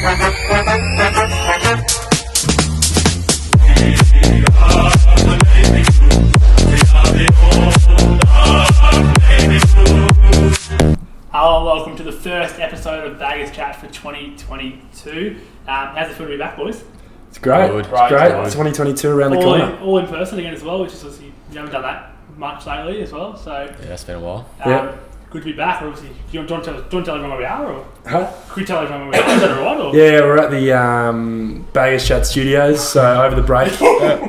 Hello and welcome to the first episode of Baggers Chat for 2022. How's it feel to be back, boys? It's great. Good. It's great. Good. 2022 around the corner. All in person again as well, which is obviously you haven't done that much lately as well. So Yeah, it's been a while. Good to be back. Obviously, do you want to tell everyone where we are, or Huh? could you tell everyone where we are? Is that alright? Or? Yeah, we're at the Baggers Chat Studios. So over the break,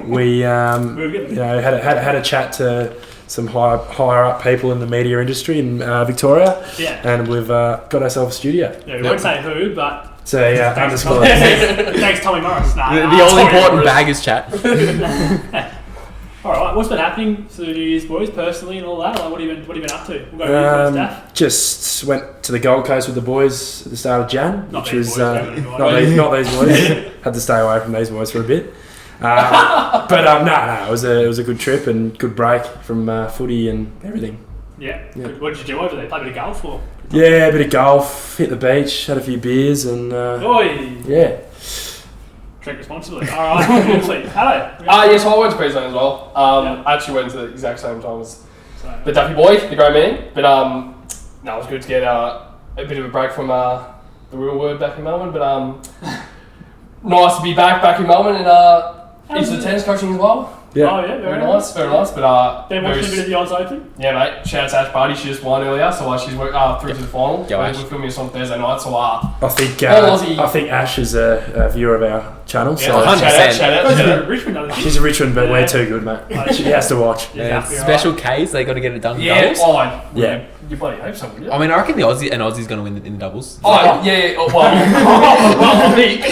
we had a chat to some higher up people in the media industry in Victoria. Yeah. And we've got ourselves a studio. Yeah, we won't say who, but So yeah, underscore. thanks Tommy Morris. Nah, The all-important baggers chat. Alright, what's been happening to the New Year's, boys, personally and all that? Like, what have you been up to? We'll go with you first, Daff. Just went to the Gold Coast with the boys at the start of Jan, Not which these was boys, not these boys. Had to stay away from these boys for a bit. It was a good trip and good break from footy and everything. Yeah. What did you do over there? Play a bit of golf or? Yeah, a bit of golf, hit the beach, had a few beers and Oi! yeah. Drink responsibly. Alright, obviously. Hello. Yes, I went to Queensland as well. I actually went to the exact same time as the Duffy boy, the great man. But it was good to get a bit of a break from the real world back in Melbourne. But nice to be back in Melbourne and into the tennis coaching as well. Yeah. Oh yeah, Very nice. But then watching a bit of the Oz Open. yeah, mate. Shout out to Ash Barty. She just won earlier, so she's through to the final. Go Ash. We're filming this on Thursday night, so I think Ash is a viewer of our channel. So yeah, 100%. shout out. Richmond, doesn't she? she's a Richmond, but Yeah. we're too good, mate. She has to watch. Yeah, Exactly special Ks, they got to get it done in Yeah, doubles. Yeah. You bloody hope so, would you? I mean, I reckon the Aussie's going to win in doubles. Well, me.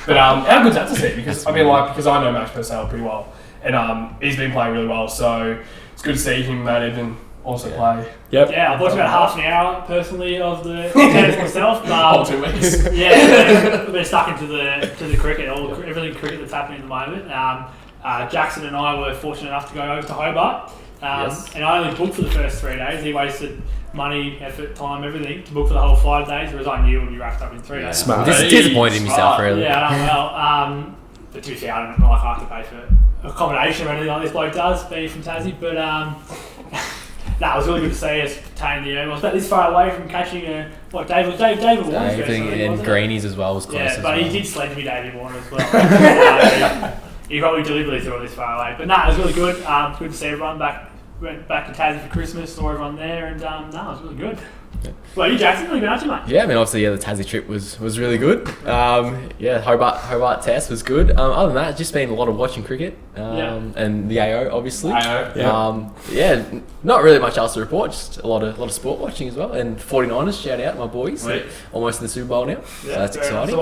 But how good's that to see? Because I know Max Purcell pretty well, and he's been playing really well. So it's good to see him manage and also play. Yep. Yeah, I've watched about half an hour personally of the tennis myself. Whole 2 weeks. Yeah, I've been stuck into the cricket, everything cricket that's happening at the moment. Jackson and I were fortunate enough to go over to Hobart, and I only booked for the first 3 days. He wasted money, effort, time, everything to book for the whole 5 days, whereas I knew it would be wrapped up in 3 days. Smart. Disappointed in myself, really. Yeah, I know well. But to be fair, I don't like I have to pay for accommodation or anything like this bloke does, being from Tassie. But it was really good to see us obtain the I was about this far away from catching David Warner. Everything and Greenies as well was close. Yeah, as but well. he did sledge me David Warner as well. He probably deliberately threw all this far away. But it was really good. Good to see everyone back. Went back to Tassie for Christmas, saw everyone there, and it was really good. Yeah. Well, you Jackson, what have you been up to, mate? Yeah, I mean, obviously, the Tassie trip was really good. Hobart test was good. Other than that, it's just been a lot of watching cricket and the AO, obviously. Not really much else to report. Just a lot of sport watching as well. And 49ers, shout out my boys. Right. Almost in the Super Bowl now. So that's exciting. So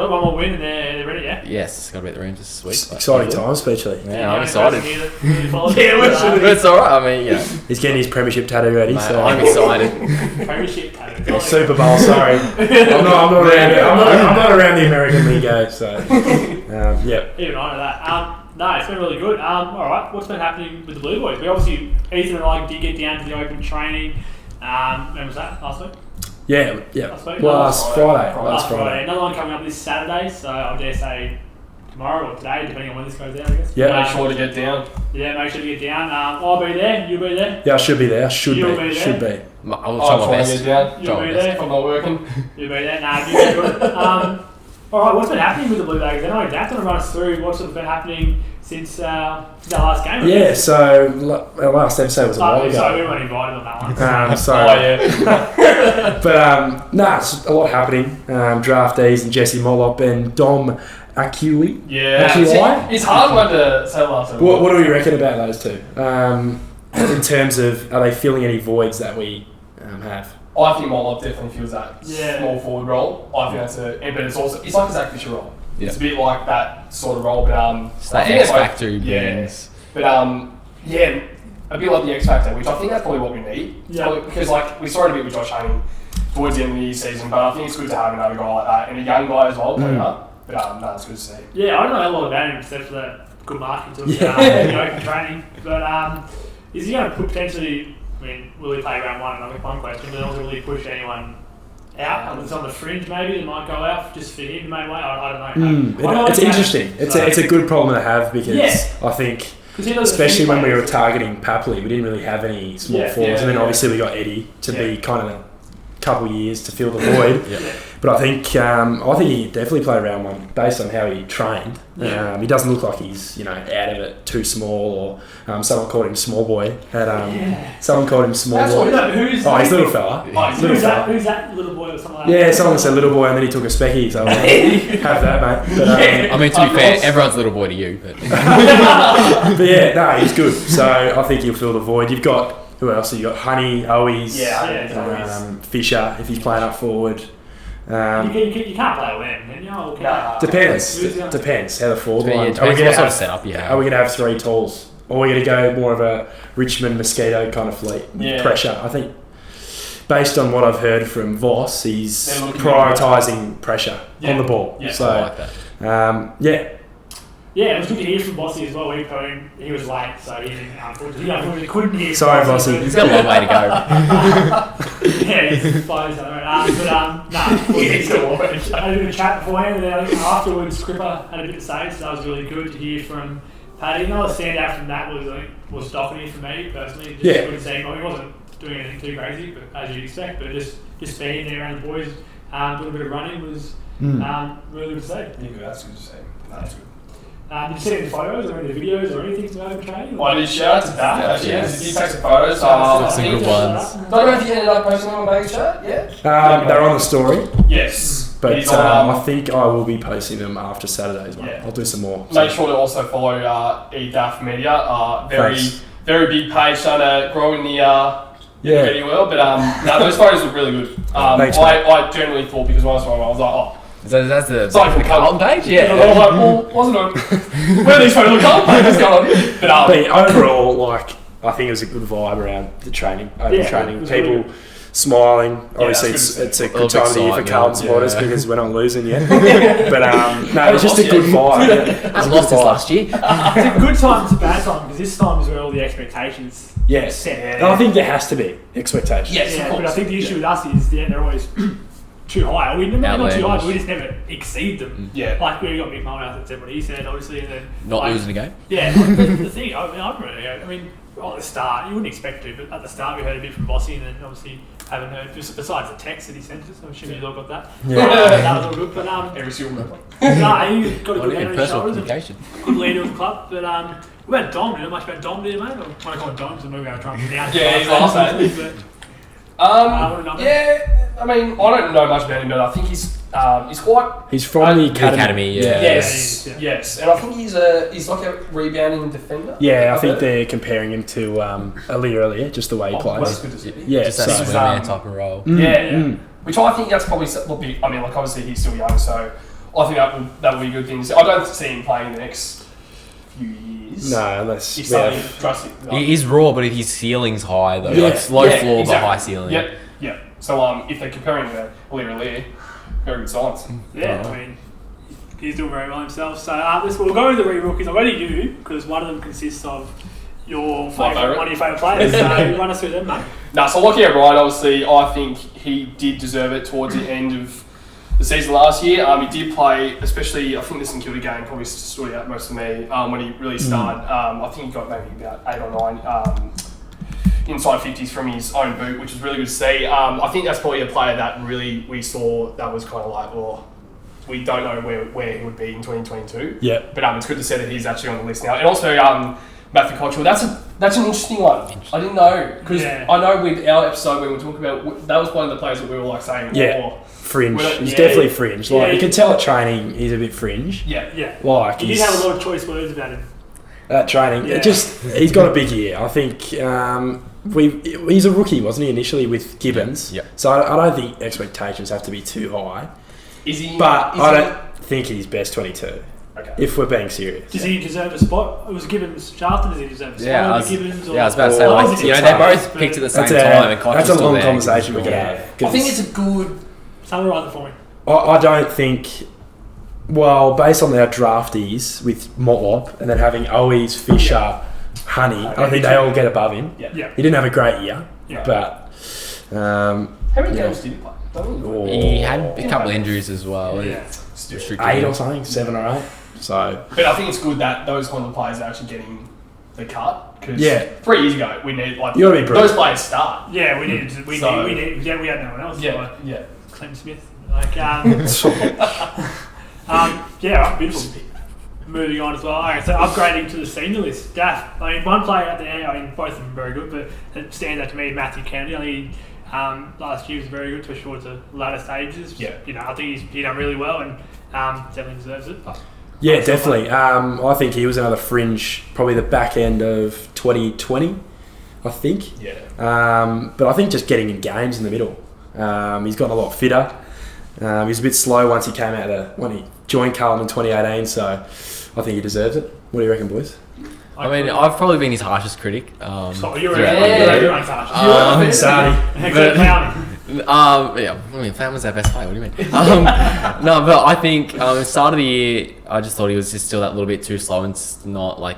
one more win and they're ready, yeah? Yes, got to beat the Rangers this week. Exciting times, especially. Yeah, I'm excited. Yeah, It's all right. I mean, He's getting his premiership tattoo ready. mate, So I'm excited. Premiership tattoo. Super Bowl. Sorry, I'm not around the American lingo. So yeah. Even I know that. No, it's been really good. All right, what's been happening with the Blue Boys? We obviously, Ethan and I did get down to the open training. When was that? Last week? Yeah. Last week? Last Friday. Last Friday. Another one coming up this Saturday, so I dare say tomorrow or today, depending on when this goes out, I guess. Yeah. Make sure to get down. Yeah, make sure to get down. I'll be there. You'll be there. Yeah, I should be there. Should You'll be. be Should there. be. I'll try my best. Get down. You'll be there. If I'm not working. You'll be there. Nah, you'll be good. All right, what's been happening with the Blue Bags? I know Dad want to run us through what's been happening since our last game. Yeah. So our last episode was a while So we ago. weren't invited on that one. Sorry. Yeah. But it's a lot happening. Draftees and Jesse Mollop and Dom Aculi. Yeah. Aculi? It's hard one to say last time. What do we reckon about those two? In terms of, are they filling any voids that we have? I think Mollop definitely feels that Yeah. small forward role. I think that's but it's like a Zach Fisher role. Yeah. It's a bit like that sort of role, but It's I that think X it's like- factor he yeah. brings. But a bit like the X Factor, which I think that's probably what we need. Yeah. Because we started a bit with Josh Haney towards the end of the season, but I think it's good to have another guy like that and a young guy as well coming up. But no, it's good to see. Yeah, I don't know a lot about him except for that good marketing to open training. But is he going to potentially? I mean, will he play round one? Another fun question. But also, will he push anyone out and it's on the fringe, maybe they might go out just for him, maybe. I don't know. It's interesting. It's a good problem to have because I think, especially when we were targeting Papley, we didn't really have any small forwards, and then obviously we got Eddie to be kind of a couple years to fill the void. But I think he definitely played round one based on how he trained. He doesn't look like he's out of it too small, or someone called him small boy. Someone called him small boy. He's little fella. Who's that little boy or something like that? Yeah, someone said little boy and then he took a specky, so have that, mate. But, I mean, to be fair, everyone's little boy to you. But but he's good. So I think he'll fill the void. You've got, who else? You've got Honey, Owies, Fisher, if he's playing up forward. You can't play a win, can you? Depends how the forward line. Are we going to set up? Are we going to have three talls? Or are we going to go more of a Richmond Mosquito kind of fleet with pressure? I think, based on what I've heard from Voss, he's prioritising pressure on the ball. So, I like that. Yeah, it was good to hear from Bossy as well. He was late, so he didn't. Unfortunately, couldn't hear. Sorry, Bossy. He's got a long way to go. He's fine. He's got a long way to go. I had a bit of chat beforehand, and then afterwards, Scripper had a bit to say, so that was really good to hear from Paddy. Another standout from that was Doherty for me personally. Just good seeing. He wasn't doing anything too crazy, but as you'd expect, but just being there around the boys, doing a bit of running was really good to see. Yeah, that's good to see. That's good. Did you see any photos or any videos or anything from over training? I did shout out to that actually. He takes some photos. Some good ones. Don't know if you ended up posting them on Baggage Chat yet? They're on the story. Yes. But I think I will be posting them after Saturday as well. I'll do some more. Make sure to also follow EDAF Media. Very big page, trying to grow in the media world. But those photos look really good. I generally thought, because when I saw them, I was like, So that's the Carlton page? Yeah. I was like, well, wasn't it? Where are these photos of Carlton pages going? But overall, I think it was a good vibe around the training. People smiling. Obviously, it's a good time of the year for Carlton supporters because we're not losing yet. But it's just a good vibe. I lost this last year. It's a good time, it's a bad time, because this time is where all the expectations set. And I think there has to be expectations. Yes, but I think the issue with us is they're always too high. Not too high, but we just never exceed them. Yeah. Like, we got Mick Mullen out that said what he said, obviously, and then... Not losing a game? Yeah. The thing, I mean, at the start, you wouldn't expect to, but at the start we heard a bit from Bossy, and then obviously haven't heard, besides the text that he sent us, I'm assuming you all got that. Yeah. That was all good, but... Every single member. He's got a good hand on his personal shoulders. communication. Good leader of the club, but... What about Dom? Do you know much about Dom, do you, mate? I want to call him Dom, so maybe I'll try and pronounce it. Yeah, he's last name. I mean, I don't know much about him, but I think he's quite... He's from the academy. Yes, and I think he's like a rebounding defender. Yeah, I think they're comparing him to earlier, just the way he plays. That's good to see. Yeah, Just that swingman type of role. Which I think that's probably will be. I mean, like obviously he's still young, so I think that will be a good thing. I don't see him playing the next few years. No, unless he's something drastic. He's raw, but his ceiling's high though. Yeah. Like low floor but high ceiling. Yep. So if they're comparing the Lear, very good signs. Yeah, I mean, he's doing very well himself. So we'll go with the re-rookies. I'll go to you because one of them consists of one of your favourite players. So run us through them, mate. So looking at Ryan, obviously, I think he did deserve it towards the end of the season last year. He did play, especially I think the St Kilda game probably stood out most of me when he really started. I think he got maybe about 8 or 9 inside 50s from his own boot, which was really good to see. I think that's probably a player that really we saw that was kind of like, well, we don't know where he would be in 2022. Yeah. But it's good to see that he's actually on the list now. And also Matthew Cottrell, that's an interesting one. I didn't know, because I know with our episode when we were talking about, that was one of the players that we were like saying, fringe. He's definitely fringe. Like you can tell at training he's a bit fringe. Yeah. Like he did have a lot of choice words about him. At training, he's got a big year. I think he's a rookie, wasn't he, initially with Gibbons? Yeah. So I don't think expectations have to be too high. Is he? But I don't think he's best 22. Okay. If we're being serious. Does he deserve a spot? It was Gibbons Charlton. Does he deserve a spot? I was about to say, they both picked at the same time, and that's a long conversation we're going to have. I think it's a good. Summarise it for me. I don't think. Well, based on our draftees with Motlop and then having Owies, Fisher, Honey, I think they all get above him. Yeah. He didn't have a great year, but... How many games did he play? He had a couple of injuries as well. Yeah. Restricted 8 him. or something, 7 or 8. So, But I think it's good that those kind of players are actually getting the cut. Because Yeah. 3 years ago, we need like You gotta be those players start. Yeah, we needed to, we had no one else. Yeah, So, yeah. Clem Smith. Like, yeah, beautiful. Moving on as well. Alright, so upgrading to the senior list. Daff. I mean, one player at the end, I mean, both of them are very good, but it stands out to me, Matthew Kennedy. I think last year was very good, especially towards the latter stages. Yeah. You know, I think he's done really well and definitely deserves it. But yeah, definitely. I think he was another fringe, probably the back end of 2020, I think. Yeah. But I think just getting in games in the middle. He's gotten a lot fitter. He was a bit slow once he came out when he joined Carlton in 2018, so I think he deserves it. What do you reckon, boys? I mean, I've probably been his harshest critic. So you're yeah. Sorry. Yeah, I mean, Fan was our best player. What do you mean? No, but I think start of the year, I just thought he was just still that little bit too slow and not like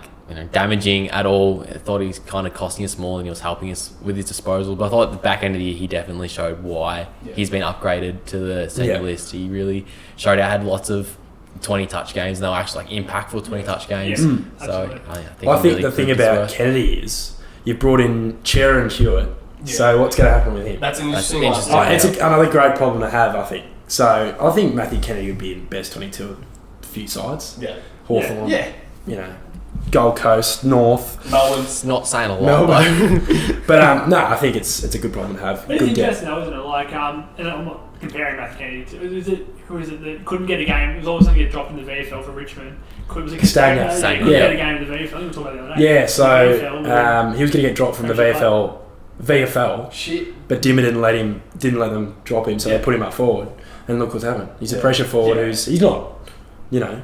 damaging at all. I thought he was kind of costing us more than he was helping us with his disposal. But I thought at the back end of the year, he definitely showed why he's been upgraded to the senior list. He really showed out. Had lots of 20 touch games, and they were actually like impactful 20 touch games. Yeah, So I think the thing about Kennedy is you've brought in Chair and Hewitt. Yeah. So what's going to happen with him? That's an That's interesting interesting. one. It's another great problem to have, I think. So I think Matthew Kennedy would be in best 22 of a few sides. Yeah. Hawthorn, Yeah. Gold Coast, North. Melbourne's not saying a lot. Melbourne. But no, I think it's a good problem to have. It's Good depth. interesting though, isn't it? Like, and I'm not comparing Matthew Kennedy to, who is it that couldn't get a game? It was always going to get dropped in the VFL for Richmond. Was it Castagna. Couldn't get a game in the VFL. We were talking about the other day. Yeah, so VFL, he was going to get dropped from the VFL, shit. but Dimmer didn't let them drop him, so they put him up forward. And look what's happened. He's a pressure forward Yeah. he's not,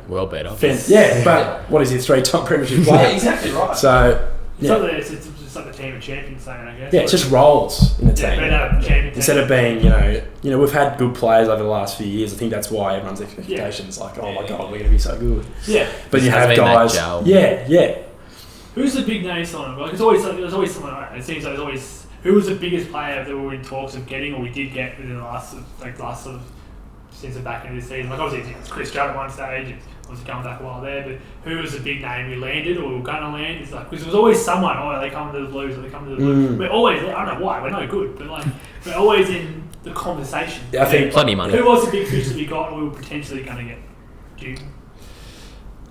Well better. but what is he, 3-time premiership player? Yeah, exactly right. So, It's like it's like the team of champions saying, I guess. yeah, it's just roles in the team. Champions. Instead of being, we've had good players over the last few years. I think that's why everyone's expectations like, oh my god, we're going to be so good. Yeah. But you Just have hasn't been that guys, gel. yeah. Who's the big name signing? Like, there's always someone. Right? It seems like there's always who was the biggest player that we were in talks of getting, or we did get within the last sort of since the back end of the season. Like obviously it's Chris Judd at one stage. It's obviously coming back a while there, but who was the big name we landed or we were going to land? It's like because there was always someone. Oh, they come to the Blues, or they come to the Blues. We're always. I don't know why. We're no good, but like we're always in the conversation. I think Plenty of money. Who was the big fish that we got? And we were potentially going to get. Do you?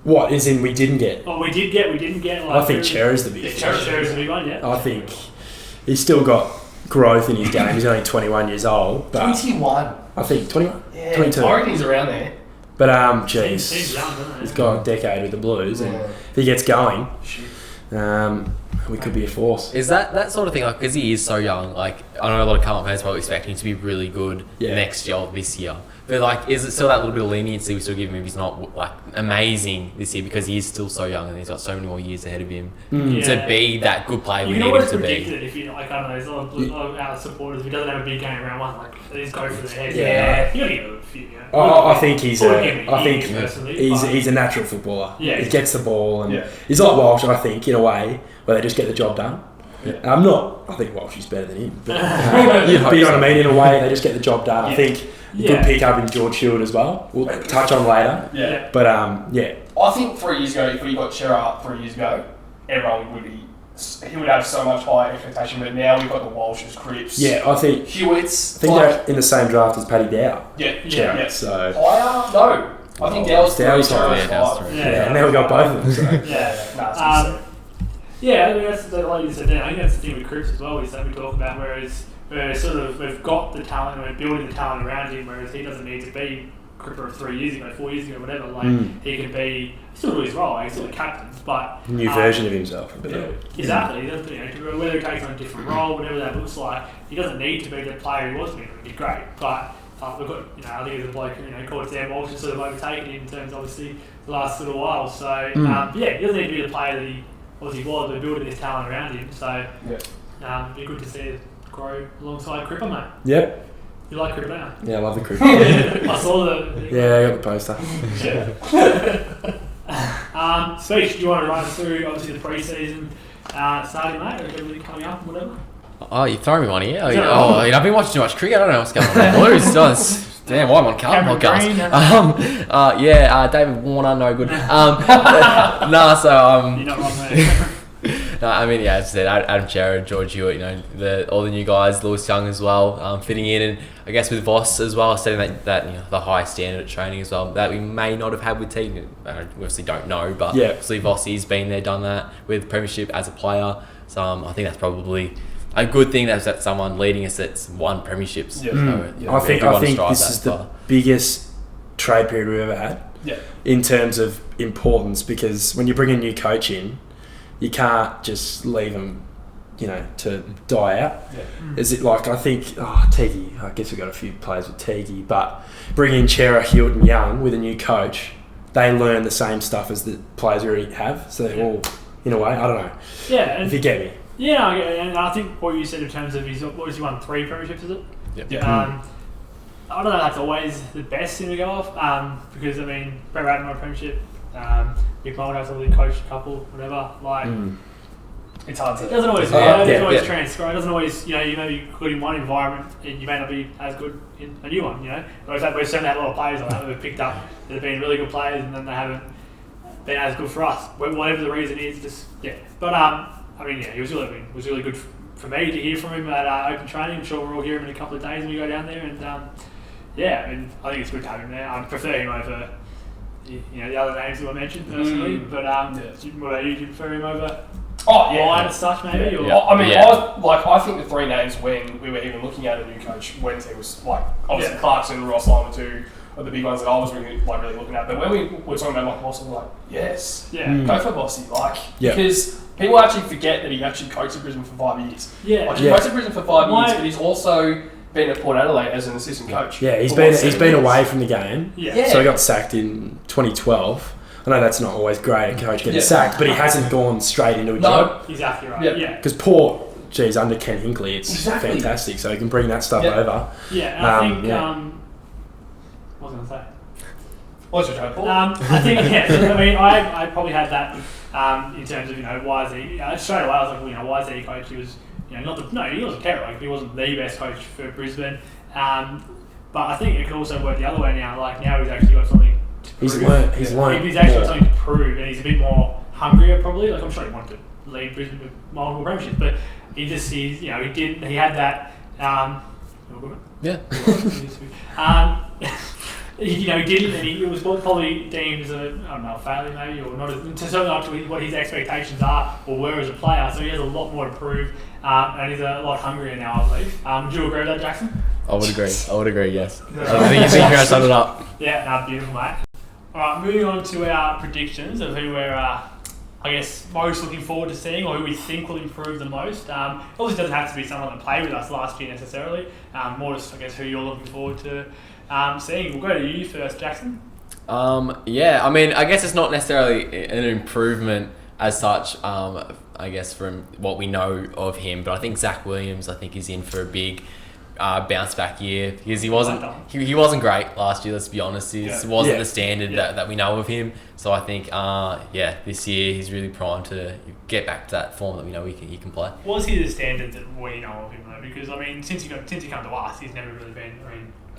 What is in we didn't get? Oh, we didn't get. Like, I think Chair is the big. Chair is the big one. Yeah. I think he's still got growth in his game. He's only 21 years old, but 21. I think 21, Yeah, 22. I reckon he's around there. But Seems jeez, young, doesn't it? he's got a decade with the Blues, and Yeah. if he gets going, we could be a force. Is that sort of thing, like, because he is so young, like, I know a lot of Carlton fans probably expect him to be really good next year or this year. But, like, is it still that little bit of leniency we still give him if he's not, like, amazing this year because he is still so young and he's got so many more years ahead of him to be that good player we You need can him always to predict be? it if you like. I don't know. There's a lot of our supporters. If he doesn't have a big game around one, like they just go for the head. Yeah. You gotta give him a few. I think he's a natural footballer. Yeah. He gets the ball, and he's like Walsh, I think, in a way, where they just get the job done. Yeah. I think Walsh is better than him. But, you know what I mean? In a way, they just get the job done. I think good pick up in George Hewitt as well. We'll touch on later. Yeah. But, I think 3 years ago, if we got Shearer 3 years ago, everyone would he would have so much higher expectation. But now we've got the Walshes, Cripps. Yeah, I think Hewitts. they're in the same draft as Paddy Dow. Yeah. So Higher? No. I think Dow's 3, Dow's Shearer's Dow's 5. 3. and now we've got both of them. So. Yeah, I mean, that's like you said. I think that's the thing with Cripps as well. Is that we talk about whereas we've got the talent and we're building the talent around him, whereas he doesn't need to be Cripper of 3 years ago, 4 years ago, whatever. Like he can be still do his role. He's still a captain, but New version of himself. Exactly. He doesn't, whether he takes on a different role, whatever that looks like, he doesn't need to be the player he was being. It'd be great, but we've got, I think it's a bloke, called Sam Walsh has sort of overtaken him in terms, obviously, the last little while. So he doesn't need to be the player that he obviously was. We're building this talent around him. So it'd be good to see it grow alongside Cripper, mate. Yep. You like Cripper, don't you? Yeah, I love the Cripper. I saw the. Yeah, I got the poster. Speech, do you want to run us through obviously the pre-season starting, mate? Everything coming up and whatever? Oh, you're throwing me one here? I've been watching too much cricket. I don't know what's going on there. Damn, why am I on Carlton podcast? David Warner, no good. You're not wrong there. No, I mean, as I said, Adam Chera, George Hewitt, all the new guys, Lewis Young as well, fitting in, and I guess with Voss as well, setting that the high standard at training as well that we may not have had with team. I obviously don't know, but obviously Voss has been there, done that with Premiership as a player. So I think that's probably a good thing that someone leading us that's won Premierships. Yeah. So, I think this is the biggest trade period we've ever had in terms of importance, because when you bring a new coach in, you can't just leave them, to die out. Yeah. Is it like, I think, Tegi, I guess we've got a few players with Tegi, but bringing Chera, Hewitt and Young with a new coach, they learn the same stuff as the players we already have. So they're all, in a way, I don't know. Yeah. If you get me. Yeah, and I think what you said in terms of he's won 3 premierships, is it? Yeah. I don't know if that's always the best thing to go off, because, Brett Ratton won a premiership, Nick Mulder's obviously coached a couple, whatever, it's hard to... It doesn't always transcribe. It doesn't always, you may be good in one environment and you may not be as good in a new one, We've certainly had a lot of players like that we've picked up that have been really good players and then they haven't been as good for us. Whatever the reason is, But, it was really good for me to hear from him at open training. I'm sure we'll all hear him in a couple of days when we go down there. And, I think it's good to have him there. I prefer him over... the other names that I mentioned personally, but what about you? Do you prefer him over Ryan and such maybe? I think the 3 names when we were even looking at a new coach Wednesday was obviously Clarkson, Ross Lyon were 2 of the big ones that I was really looking at. But when we were talking about Michael Voss, I was yes, go for Vossy, because people actually forget that he actually coached at Brisbane for 5 years. Yeah, he coached at Brisbane for 5 years, but he's also been at Port Adelaide as an assistant coach. Yeah, he's been away from the game. Yeah. So he got sacked in 2012. I know that's not always great, a coach getting sacked, but he hasn't gone straight into a job. Exactly right. Yeah. Because Port, under Ken Hinkley, it's fantastic. So he can bring that stuff over. Yeah, and I think what was I going to say? What's your trade, Paul? I think I probably had that in terms of why is he straight away. I was like, why is he coach? He was. He wasn't terrible. He wasn't the best coach for Brisbane. But I think it could also work the other way now. Now he's actually got something to prove. He's learned. He's actually got something to prove, and he's a bit more hungrier probably. I'm sure he wanted to lead Brisbane with multiple premierships, but he had that. He didn't, and it was probably deemed as a failure maybe, or not certainly not to what his expectations are or were as a player. So he has a lot more to prove, and he's a lot hungrier now, I believe. Would you agree with that, Jackson? I would agree, yes. I think you summed it up. Yeah, beautiful, mate. Alright, moving on to our predictions of who we're, most looking forward to seeing, or who we think will improve the most. Obviously, it doesn't have to be someone that played with us last year necessarily. More just, who you're looking forward to seeing. We'll go to you first, Jackson. I guess it's not necessarily an improvement as such, from what we know of him, but I think Zach Williams, is in for a big bounce back year, because he wasn't great last year, let's be honest. He wasn't the standard that we know of him. So I think this year he's really primed to get back to that form that we know he can play. Was he the standard that we know of him though? Because since he come to us, he's never really been.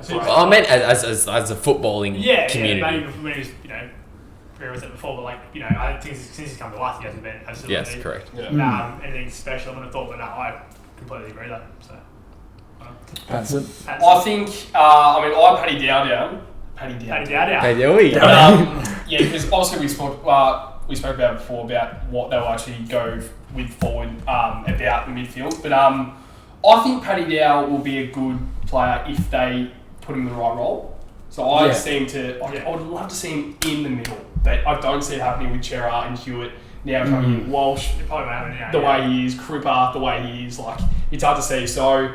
I meant as a footballing community. Yeah, maybe when he was, where was it before? But I think since he's come to us, he hasn't been absolutely. Yes, correct. Yeah. Anything special? I would have thought, but no, I completely agree with that. So. Patson. I think, I Paddy Dow down. Paddy Dow. Because obviously we spoke about before about what they'll actually go with forward about the midfield. But I think Paddy Dow will be a good player if they put him in the right role. So I would love to see him in the middle. But I don't see it happening with Chera and Hewitt now coming in. Walsh, the way he is, Cripper, the way he is, it's hard to see. So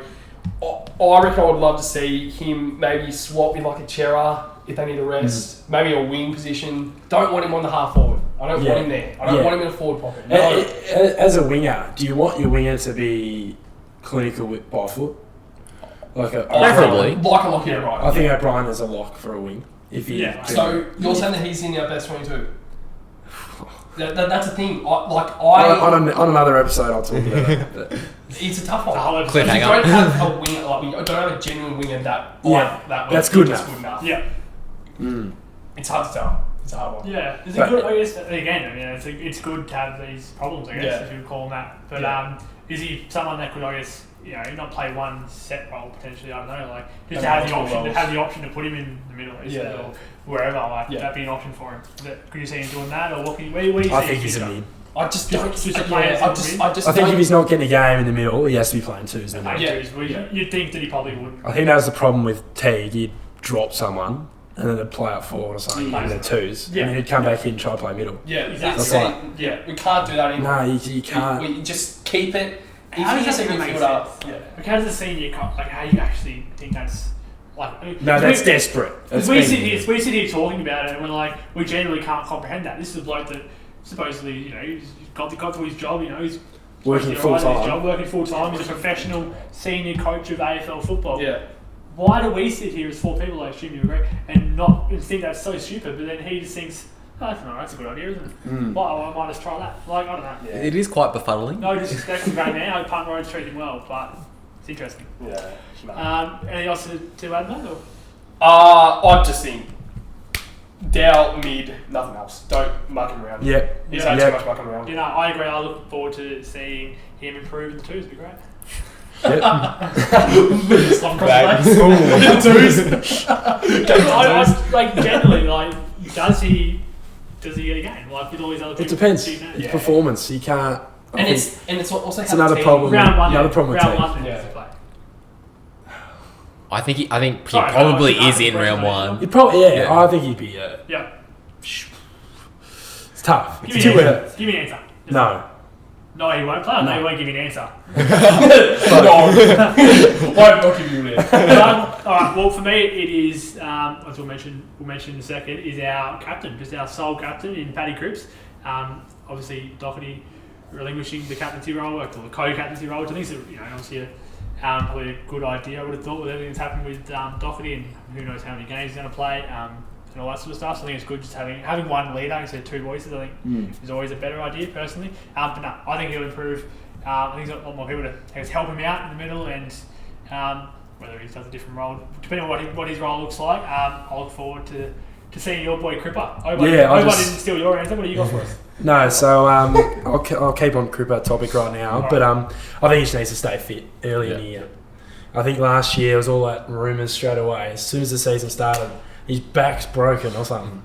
I reckon I would love to see him maybe swap with a Chera if they need a rest, maybe a wing position. Don't want him on the half forward. I don't want him there. I don't want him in a forward pocket. No. As a winger, do you want your winger to be clinical by foot? Preferably. Like a Lockyer, right? I think O'Brien is a lock for a wing. So you're saying that he's in our best 22? That's the thing. On another episode, I'll talk about it. It's a tough one. Cliffhanger. We don't have a winger, like we don't have a genuine winger that that's good enough. Yeah. It's hard to tell. It's a hard one. Yeah, it's a good. I guess again, I mean, it's good to have these problems. I guess if you call them that. But is he someone that could, I guess, not play one set role potentially? I don't know, like just to have the option to put him in the Middle East or wherever. Like that'd be an option for him. Could you see him doing that, or what? Where do you see I think he's a mid. I just don't. I think if he's not getting a game in the middle, he has to be playing twos. You'd think that he probably would. I think that was the problem with Teague. He'd drop someone and then they'd play up forward or something in the twos. And then he'd come back in and try to play middle. Yeah, exactly. We can't do that anymore. No, you can't. We just keep it. How does that even make sense? How does the senior how do you actually think that's like? No, that's desperate. We sit here talking about it, and we're like, we genuinely can't comprehend that. This is a bloke that supposedly, he's got to his job. He's working full time. Working full time. He's a professional senior coach of AFL football. Yeah. Why do we sit here as four people, I assume you agree, and think that's so stupid? But then he just thinks, that's a good idea, isn't it? I might just try that. Like, I don't know. Yeah. It is quite befuddling. No disrespect to the great man. I punt roads treat him well, but it's interesting. Yeah. Anything else to add, mate? I just think Dow mid, nothing else. Don't muck him around. Yep. He's had too much mucking around. I agree. I look forward to seeing him improve in the twos. It'd be great. Yep. Generally, does he get a game? Like with all these other people? It depends. It's performance. You can't. It's also another problem. Round one. Another problem with round Teague. one. I think he probably is in round one. I think he'd be. Yeah. It's tough. Give me an answer. No. No, he won't play. No, he won't give me an answer. No. Why not give you an answer? All right. Well, for me, it is. As we'll mention in a second, is our captain, just our sole captain in Paddy Cripps. Obviously, Doherty relinquishing the captaincy role, or the co-captaincy role, which I think is obviously probably a good idea. I would have thought with everything that's happened with Doherty and who knows how many games he's going to play. And all that sort of stuff. So I think it's good just having one leader instead of two voices. I think is always a better idea personally. But no, I think he'll improve. I think he's got a lot more people to help him out in the middle, and whether he does a different role, depending on what his role looks like. I look forward to seeing your boy Cripper. I didn't steal your answer. What do you got for us? No, so I'll keep on Cripper topic right now, but I think he just needs to stay fit early in the year. I think last year was all that rumours straight away. As soon as the season started, his back's broken or something.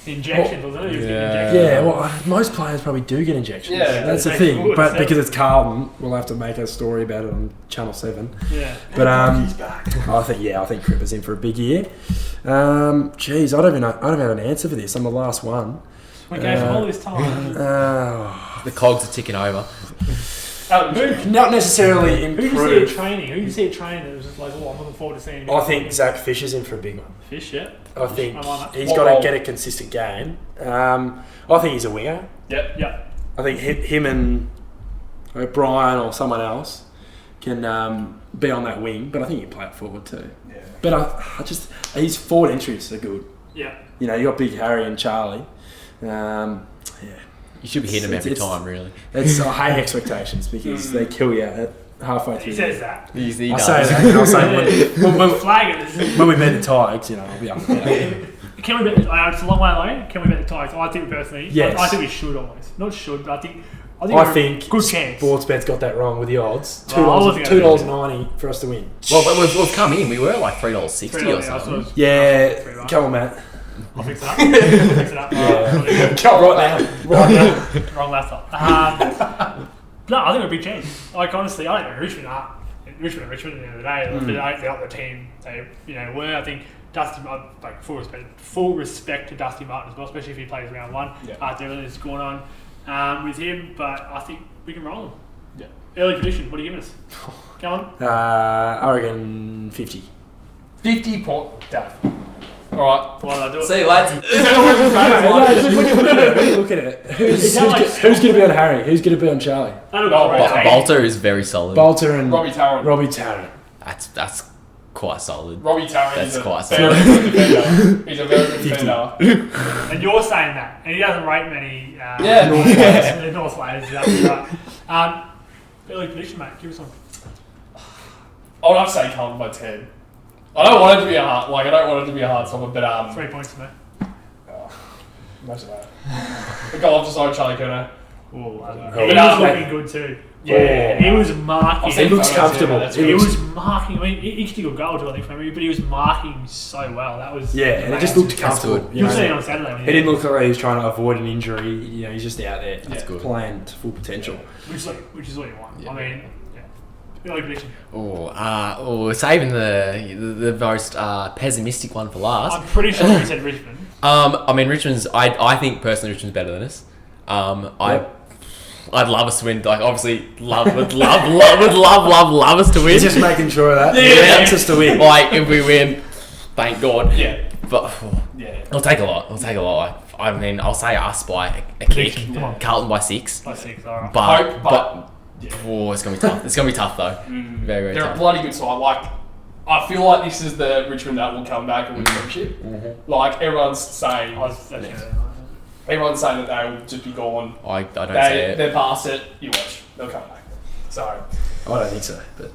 Injections, wasn't it? Yeah, well, most players probably do get injections. Yeah, that's the thing. But because it's Carlton, we'll have to make a story about it on Channel 7. Yeah. But he's back. I think Cripper's in for a big year. I don't have an answer for this. I'm the last one. We gave him all this time. The cogs are ticking over. Not necessarily improved. Who do you see at training that was just like, I'm looking forward to seeing him? I think Zach Fisher's in for a big one. Fish, yeah. I think he's got to get a consistent game. I think he's a winger. Yep. I think him and Brian or someone else can be on that wing, but I think he can play it forward too. Yeah. But his forward entries are good. Yeah. You got Big Harry and Charlie. You should be hitting them every time, really. I hate expectations because they kill you at halfway through. He says that. He say does. that. I'll say flag it. when we met the Tigers, I'll be up. Can we bet? It's a long way away. Can we bet the Tigers? I think personally. Yes. I think we should almost. Not should, but I think good chance. Sportsbet's got that wrong with the odds. $2.90 for us to win. Well, but we've come in. We were like $3.60 or something. Yeah, come on, Matt. I'll fix it up. Right now. Wrong laptop. No, I think we're a big chance. Like, honestly, I don't know. Richmond at the end of the day. They're not the team they were. I think Dusty, like full respect to Dusty Martin as well, especially if he plays round one. After everything that's going on with him, but I think we can roll him. Yeah. Early prediction. What are you giving us? Go on. I reckon 50. 50 point. Alright. Why did I do it? See you, lads. Look at it. Who's going to be on Harry? Who's going to be on Charlie? Bolter is very solid. Bolter and Robbie Tarrant. That's quite solid. Robbie Tarrant is quite solid. He's a very good defender. And you're saying that. And he doesn't rate many North Wales. Exactly right. Early prediction, mate. Give us one. I would have to say Carlton by 10. I don't want it to be a hard stopper, but 3 points to me. Imagine that. The goal off the side, Charlie Kerner. Oh, I don't know. Oh, He was looking good too. Yeah. He was marking. He looks comfortable. He was marking. I mean, he kicked a good goal too, I think, for me, but he was marking so well. That was and it just looked comfortable. You'll see it on Saturday. He didn't look like he was trying to avoid an injury. You know, he's just out there. That's good. Playing to full potential. Which is what you want. Yeah. I mean, early prediction. Saving the most pessimistic one for last. I'm pretty sure you said Richmond. I mean, Richmond's. I think personally Richmond's better than us. I'd love us to win. Like, obviously, would love us to win. He's just making sure of that. Yeah. He wants us to win. Like, if we win, thank God. Yeah. But it'll take a lot. I mean, I'll say us by a kick. Come on. Carlton by 6. By 6, alright. But it's gonna be tough. It's gonna be tough though. Very, very They're tough. a bloody good side. Like, I feel like this is the Richmond that will come back and win the premiership. Like, everyone's saying that they will just be gone. I don't see it. They're past it. You watch. They'll come back. So, I don't think so, but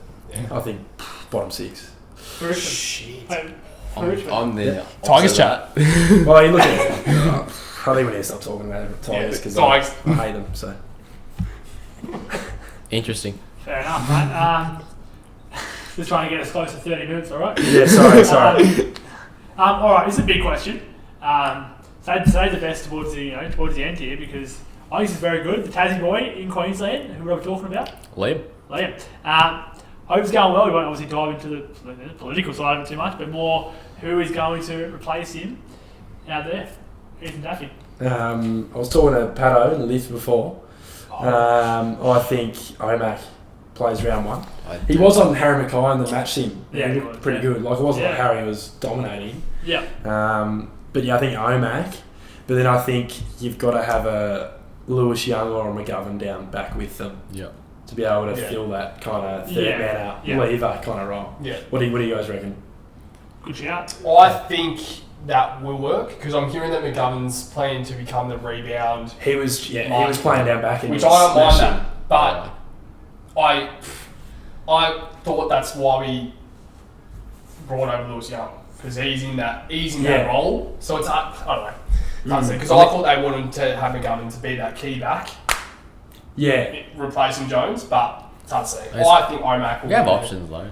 I think bottom 6. For Richmond. shit. Wait, for Richmond. I'm the Tigers opposite chat. of Well, you look at it. I think we need to stop talking about it. Tigers, because I Tigers. hate them. So that. Interesting. Fair enough, mate. Just trying to get us close to 30 minutes, alright? yeah, sorry. Alright, this is a big question. Say the best towards the end here, because I think this is very good. The Tassie boy in Queensland, who we're talking about. Liam. Hope it's going well. We won't obviously dive into the political side of it too much, but more who is going to replace him out there. Ethan Daffy. I was talking to Pato in the lift before. I think Omac plays round 1. He was on Harry Mackay in the match sim. Yeah, he looked pretty good. Like, it wasn't like Harry was dominating. Yeah. But yeah, I think Omac. But then I think you've got to have a Lewis Young or a McGovern down back with them. Yeah. To be able to fill that kind of third man out lever kind of role. Yeah. What do you guys reckon? Good shout. I think that will work because I'm hearing that McGovern's planning to become the rebound. He was playing down back, Which I don't mind that, but I thought that's why we brought over Lewis Young because he's in that role. So it's I don't know. Because I thought they wanted to have McGovern to be that key back. Yeah, replacing Jones, but it's hard to say. I think Omac will. We have options though.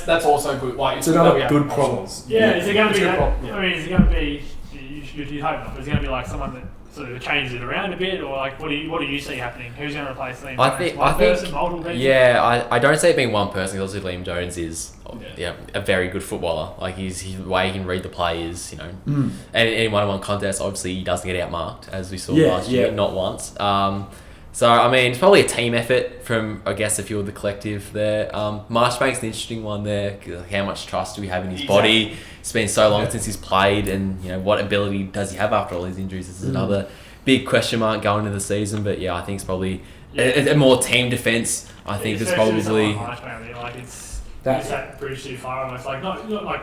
That's also good. Like it's another good problem. Yeah, is it going to be? Yeah. I mean, is it going to be? You hope not. But is it going to be like someone that sort of changes it around a bit, or like what do you see happening? Who's going to replace Liam? I think. Multiple people? Yeah, I don't see it being one person. Because obviously Liam Jones is a very good footballer. Like the way he can read the players, and in one-on-one contests, obviously he doesn't get outmarked as we saw last year, not once. So, I mean, it's probably a team effort from, I guess, a few of the collective there. Marchbank's an interesting one there. How much trust do we have in his body? It's been so long since he's played, and what ability does he have after all these injuries? This is another big question mark going into the season. But yeah, I think it's probably a more team defence. I think it's probably. Like it's that bridge too far almost. Like not like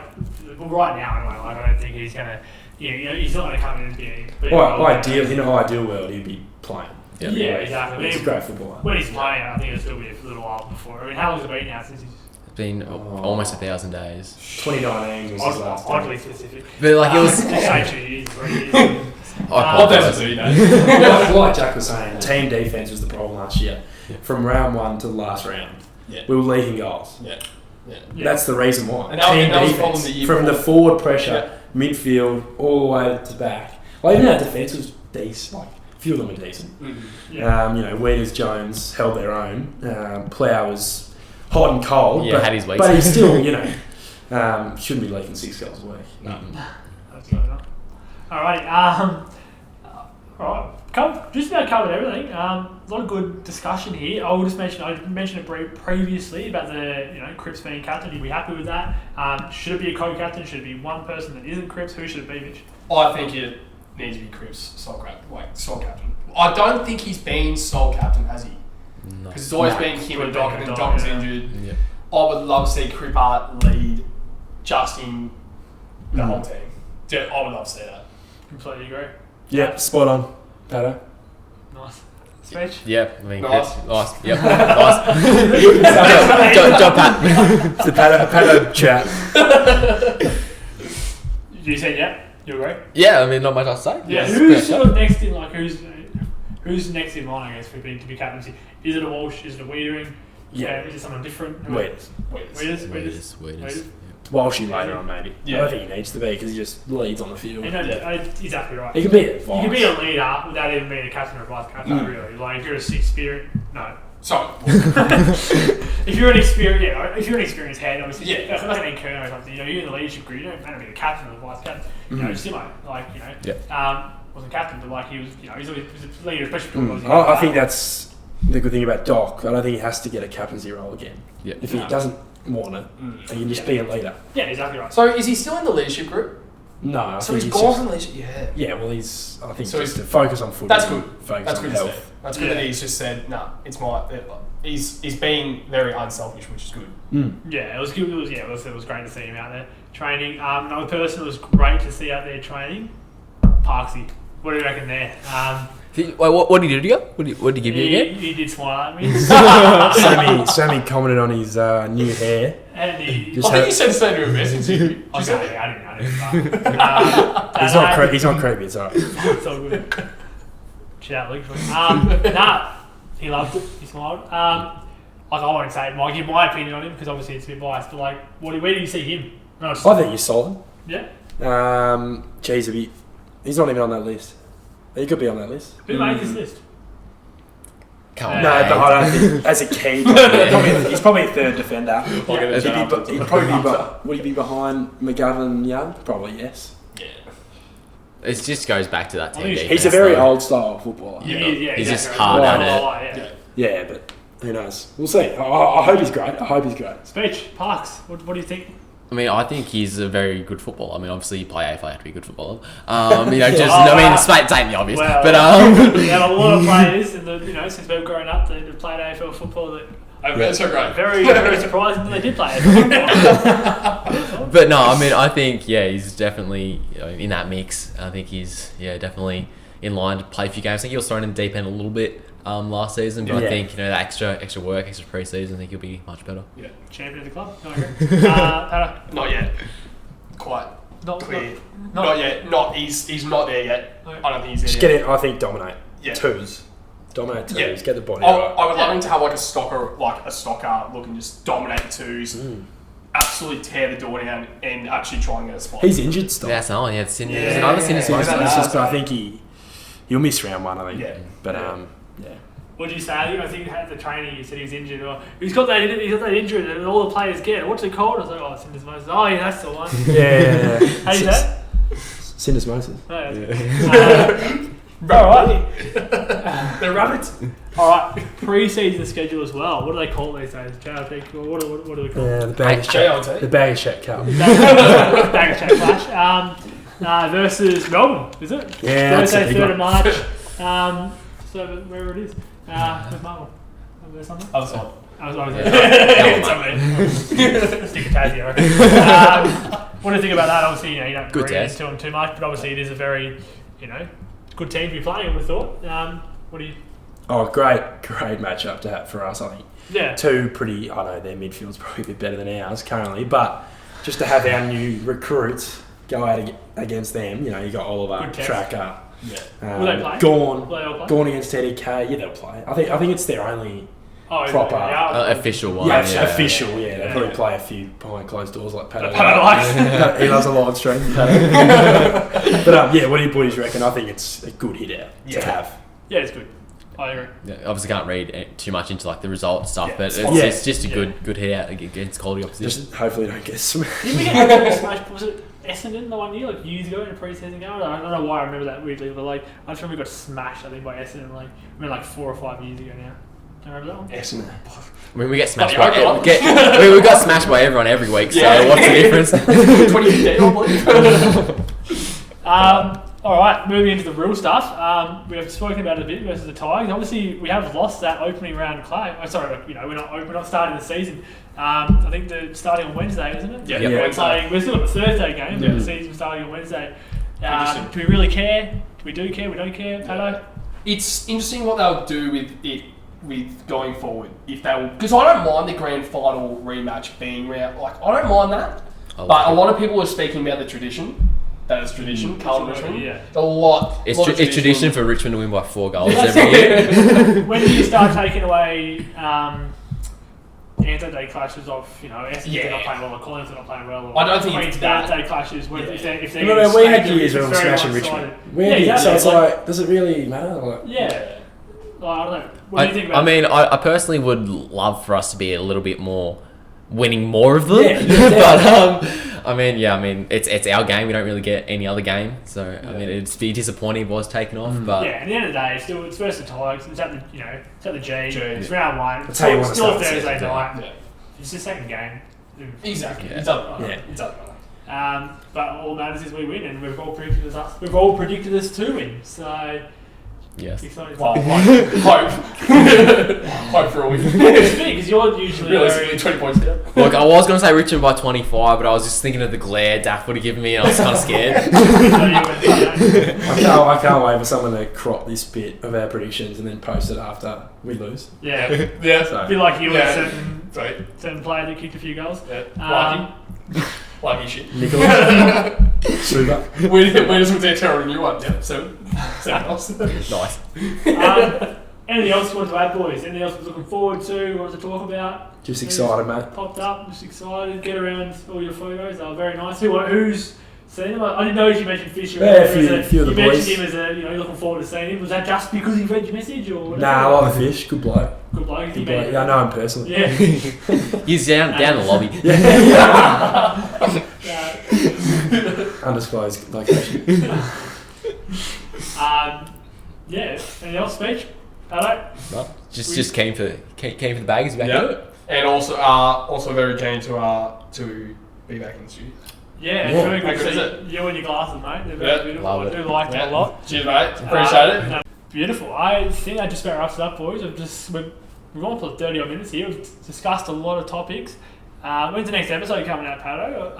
right now anyway. Like I don't think he's gonna. He's not gonna come in and be. In an ideal world, he'd be playing. Yeah, exactly. He's a great footballer. When he's playing, I think it'll still be a little while before. I mean, how long has it been now since he's... It's been almost 1,000 days. 2019 was his last time. Oddly specific. But like it was... Just say 2 years, 3 years. Like Jack was saying, team defence was the problem last year. Yeah. From round 1 to the last round, we were leaking goals. Yeah. That's the reason why. And team that defence, from the forward pressure, midfield, all the way to back. Like, even our defence was decent. Like, a few of them were decent. Weeders, Jones held their own. Plough was hot and cold. Yeah, had his weeks. But he still, shouldn't be leaking 6 goals a week. No. That's good enough. Alrighty. Just about covered everything. A lot of good discussion here. I mentioned it previously about the Cripps being captain. Are you happy with that? Should it be a co-captain? Should it be one person that isn't Cripps? Who should it be, Mitch? I think it needs to be Cripps, sole captain. I don't think he's been sole captain, has he? No. Because it's always been him and Doc, and then Doc's injured. Yeah. I would love to see Cripper lead Justin the whole team. Yeah, I would love to see that. Completely agree. Yeah, spot on. Pato. Nice. Mitch? Yeah, I mean, Nice. nice. Yep, nice. Job, Pat. It's the Pato chat. You said yeah. You agree? Yeah, I mean, not much else to say. Yeah. It's Who's pretty sort of next in? Like who's next in line? I guess to be captaincy. Is it a Walsh? Is it a Wiedering? Yeah. Is it someone different? Weeders. Walshy later on, maybe. Yeah. I don't think he needs to be because he just leads on the field. Exactly right. He can be a You can be a leader without even being a captain or vice captain, really. Like if you're if you're an experienced head, obviously, like an Kerno or something, you're in the leadership group, you don't have to be a captain or the vice captain. Simo, wasn't captain, but like he was a leader, especially. I think that's the good thing about Doc. I don't think he has to get a captaincy role again. Yeah. If he doesn't want it, he can just be a leader. Yeah, exactly right. So is he still in the leadership group? No, So he's gone from leadership. Yeah, well, I think So just to focus on football. That's good. Focus That's on good. health. That's good that he's just said, "Nah, it's my." He's being very unselfish, which is good. Yeah, it was good. It was great to see him out there training. Another person who was great to see out there training, Parksy. What do you reckon there? What did he do to you? What did he give you again? He did smile at me. Sammy commented on his new hair. And he... Just I think you said so to a message. I didn't. He's not creepy, it's alright. It's all good. Chill out, Luke. He loved it. He smiled. I won't say it. I'll give my opinion on him because obviously it's a bit biased. But like, where do you see him? I think he's solid. Yeah. He's not even on that list. He could be on that list. Who made this list? Come on. No, but I don't think as a key. He's probably a third defender. Would he be behind McGovern Young? Probably yes. Yeah. It just goes back to that team defense. He's a very old style footballer. He's just hard at it. Yeah, but who knows? We'll see. I hope he's great. Speech, Parks. What do you think? I mean, I think he's a very good footballer. I mean, obviously, you play AFL, you have to be a good footballer. Stating the obvious. Well, but we have a lot of players since we've grown up that have played AFL football that. That's so great. Very, very surprising that they did play AFL football. But no, I mean, I think he's definitely in that mix. I think he's definitely in line to play a few games. I think he was thrown in the deep end a little bit last season, but I think that extra work, extra pre-season, I think he'll be much better. Yeah, champion of the club. No, I agree. Not yet. Quite clear. Not yet. He's not there yet. I don't think he's there. Just get it. I think dominate. Yeah. Twos. Dominate twos. Yeah. Get the body. I would love him to have like a stocker look and just dominate the twos. Absolutely tear the door down and actually try and get a spot. He's injured still. That's another one. There's another syndicate. But I think he'll miss round one. I think. Yeah. But What did you say? I think at the training you said he was injured, or he's got that injury that all the players get. What's it called? I was like, syndesmosis. Oh, yeah, that's the one. Yeah. How do you say? Syndesmosis. Oh, alright. The rabbits. Alright, pre-season schedule as well. What do they call it these days? JLT? What do they call it? Yeah, the bag of chat. The bag of chat cup. Bag of chat clash. Versus Melbourne, is it? Yeah, Thursday, 3rd of March. So wherever it is. With Marvel. Was there something? Other side. I was Stick a Tassie, I reckon. What do you think about that? Obviously, you don't good read into them too much, but obviously it is a very, good team to be playing, I would have thought. What do you... Oh, great matchup to have for us, I think. Yeah. Two pretty, I know their midfield's probably a bit better than ours currently, but just to have our new recruits go out against them, you got Oliver, Tracker, will they play? Gorn against TDK, they'll play. I think it's their only proper official one. Official. They'll probably play a few behind closed doors like Pat. He loves a live stream. But what do you reckon? I think it's a good hit out to have. Yeah, it's good. I agree. Yeah, obviously can't read too much into the result stuff, but it's just a good hit out against quality opposition. Just hopefully don't get smashed. Did we get smashed? Was it Essendon the 1 year, years ago in a pre-season game? I don't know why I remember that weirdly, but I just remember we got smashed, I think, by Essendon 4 or 5 years ago now. Do you remember that one? Essendon. I mean, we get smashed by we got smashed by everyone every week, so what's the difference? 2015, I believe. Alright, moving into the real stuff. We have spoken about it a bit versus the Tigers. Obviously, we have lost that opening round clay. We're not starting the season. I think they're starting on Wednesday, isn't it? Yeah. We're still got the Thursday game, but the season's starting on Wednesday. Do we really care? Do we care? We don't care? Pato? it's interesting what they'll do with going forward. If they will, because I don't mind the grand final rematch being round. Like, I don't mind that. But a lot of people are speaking about the tradition. That is tradition. Carlton Richmond. Yeah. A lot. It's It's tradition for Richmond to win by 4 goals every year. When do you start taking away anti-day clashes of, you know, Essendon not playing well, or Collins not playing well, or I don't think it's that. Day clashes. If they're Remember, we had years where we were smashing Richmond. So it's like, does it really matter? Like, yeah. Like, I don't know. What do you think about I mean, I personally would love for us to be a little bit more winning more of them. But I mean, it's our game. We don't really get any other game, so I mean, it'd be disappointing if it was taken off. But at the end of the day, it's versus the Tigers. It's at the G. It's round 1. That's how you It's want to still a start the Thursday season. night. Yeah. It's the second game. Exactly. Yeah. It's up. But all that matters is we win, and we've all predicted us to win. So yes. exciting. Well, hope. Hope for a win. It's big because you're usually Realistically, 20 points down. Look, I was going to say Richmond by 25, but I was just thinking of the glare Daff would have given me, and I was kind of scared. I can't wait for someone to crop this bit of our predictions and then post it after we lose. Yeah. Yeah. So, Be like you Yeah. and certain player that kicked a few goals. Yeah. Lucky shit. Nicholas. Super. Where does we tell a new one? Yeah. So. Else. Nice. Anything else you want to add, boys? Anything else we're looking forward to? What to talk about? Just excited, mate. Popped up, just excited. Get around all your photos. They were very nice. Who's seen them? I didn't know if you mentioned Fisher. Yeah, a few of the you boys. mentioned him as a, you're looking forward to seeing him. Was that just because he read your message, or whatever? Nah, I like the fish. Good bloke. Good bloke. Good bloke. Yeah, I know him personally. Yeah. He's down the lobby. Undisclosed location. Anything else, speech? Hello. No, just came for the bags back Yeah. in. And also very keen to be back in the studio. Yeah, Yeah. it's really good How to good see is it? you and your glasses, mate. They're very beautiful. Love I it. do like that a lot. Cheers, mate. Appreciate it. No, beautiful. I think that just about wraps it up, boys. We've gone for 30 odd minutes here. We've discussed a lot of topics. When's the next episode coming out, Pato?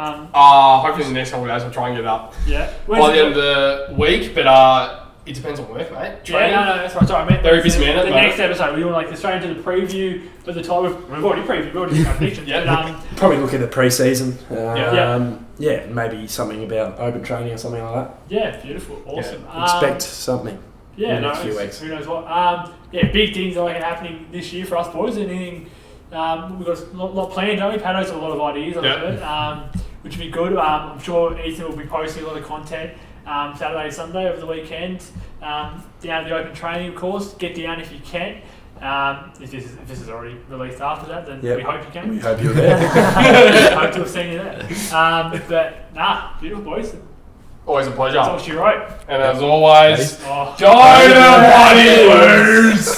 Hopefully in the next couple of days we'll try and get it up Yeah. by the end of the week, but it depends on work, mate. Yeah, no, that's right. Sorry, I meant Very busy man at the the next moment. episode. We want straight into the preview of the time. We've already previewed. We've already done predictions. Yeah. But, Probably look at the pre-season. Yeah. Maybe something about open training or something like that. yeah, beautiful, awesome. Expect something. Yeah, in the no, next few weeks. who knows what. Big things I reckon happening this year for us boys. Anything we've got a lot planned, don't we? Patto's got a lot of ideas, I've heard, which would be good. I'm sure Ethan will be posting a lot of content Saturday, Sunday over the weekend. Down at the open training, of course. Get down if you can. If this is already released after that, then we hope you can. We hope you're there. Hope to have seen you there. Beautiful boys. Always a pleasure. Talk to you right. And as always, Oh. don't nobody lose!